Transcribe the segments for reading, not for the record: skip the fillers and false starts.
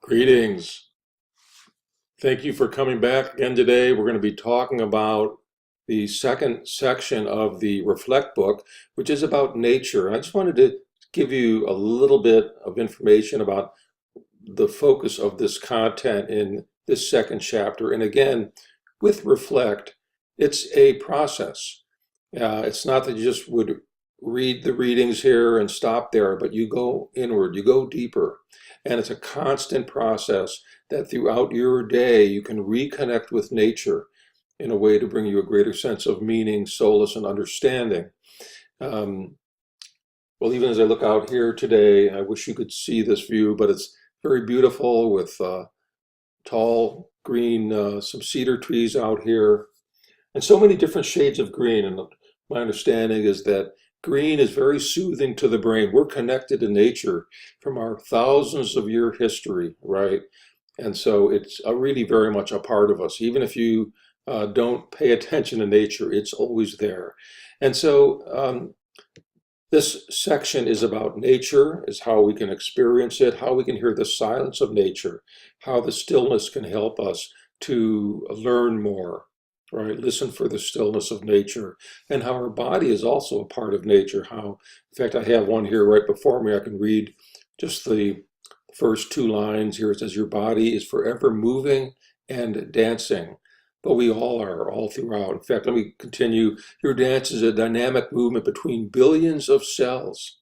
Greetings. Thank you for coming back again today. We're going to be talking about the second section of the Reflect book, which is about nature. And I just wanted to give you a little bit of information about the focus of this content in this second chapter. And again, with Reflect, it's a process. It's not that you just would read the readings here and stop there, but you go inward, you go deeper. And it's a constant process that throughout your day you can reconnect with nature in a way to bring you a greater sense of meaning, solace, and understanding. Um, well, even as I look out here today, I wish you could see this view, but it's very beautiful with tall green, some cedar trees out here, and so many different shades of green. And my understanding is that green is very soothing to the brain. We're connected to nature from our thousands of year history, right? And so it's really very much a part of us. Even if you don't pay attention to nature, it's always there. And so this section is about nature, is how we can experience it, how we can hear the silence of nature, how the stillness can help us to learn more, right? Listen for the stillness of nature, and how our body is also a part of nature. How, in fact, I have one here right before me. I can read just the first two lines here. It says, "Your body is forever moving and dancing." But we all are, all throughout. In fact, let me continue. Your dance is a dynamic movement between billions of cells,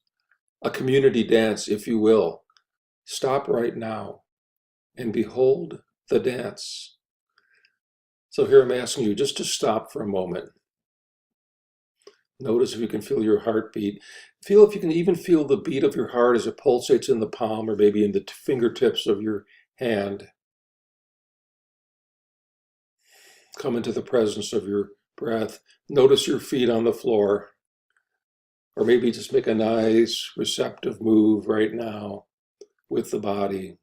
a community dance, if you will. Stop right now and behold the dance. So here I'm asking you just to stop for a moment. Notice if you can feel your heartbeat. Feel if you can even feel the beat of your heart as it pulsates in the palm or maybe in the fingertips of your hand. Come into the presence of your breath. Notice your feet on the floor. Or maybe just make a nice receptive move right now with the body.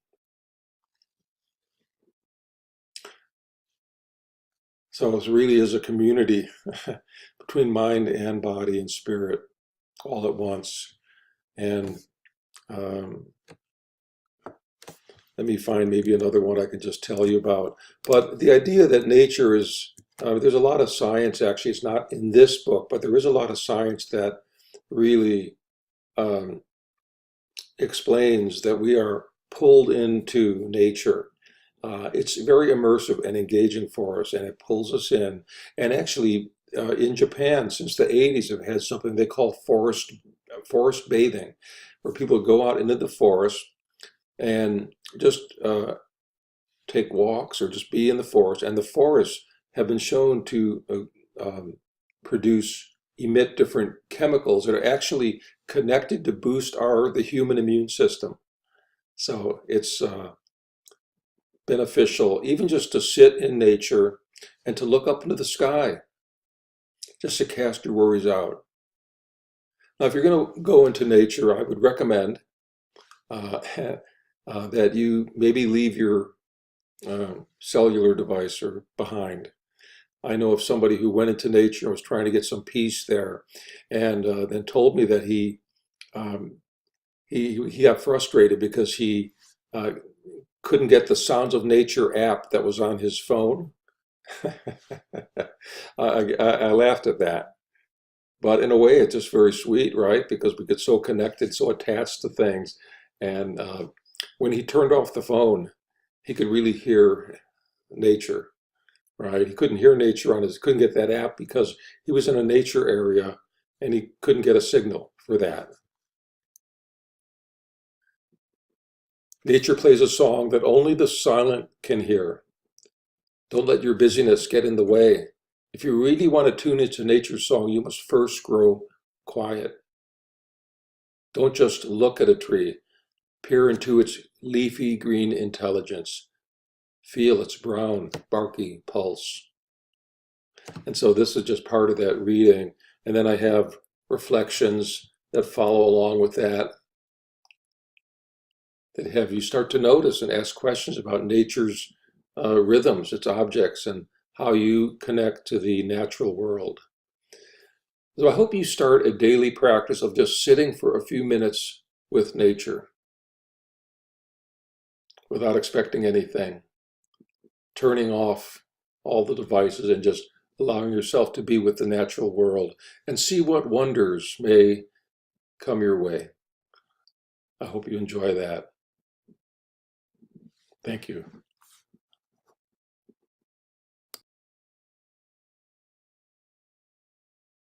So it really is a community between mind and body and spirit all at once. And um, let me find maybe another one I can just tell you about. But the idea that nature is, there's a lot of science actually, it's not in this book, but there is a lot of science that really um, explains that we are pulled into nature. It's very immersive and engaging for us, and it pulls us in. And actually, in Japan, since the 80s, have had something they call forest bathing, where people go out into the forest and just take walks or just be in the forest. And the forests have been shown to produce, emit different chemicals that are actually connected to boost the human immune system. So it's beneficial even just to sit in nature and to look up into the sky, just to cast your worries out. Now, if you're going to go into nature, I would recommend uh, that you maybe leave your cellular device or behind. I know of somebody who went into nature and was trying to get some peace there, and then told me that um, he got frustrated because he uh, couldn't get the Sounds of Nature app that was on his phone. I laughed at that, but in a way, it's just very sweet, right? Because we get so connected, so attached to things, and when he turned off the phone, he could really hear nature, right? He couldn't hear nature on his, couldn't get that app because he was in a nature area and he couldn't get a signal for that. Nature plays a song that only the silent can hear. Don't let your busyness get in the way. If you really want to tune into nature's song, you must first grow quiet. Don't just look at a tree, peer into its leafy green intelligence. Feel its brown, barky pulse. And so this is just part of that reading. And then I have reflections that follow along with that have you start to notice and ask questions about nature's rhythms, its objects, and how you connect to the natural world. So I hope you start a daily practice of just sitting for a few minutes with nature. without expecting anything, turning off all the devices and just allowing yourself to be with the natural world and see what wonders may come your way. I hope you enjoy that. Thank you.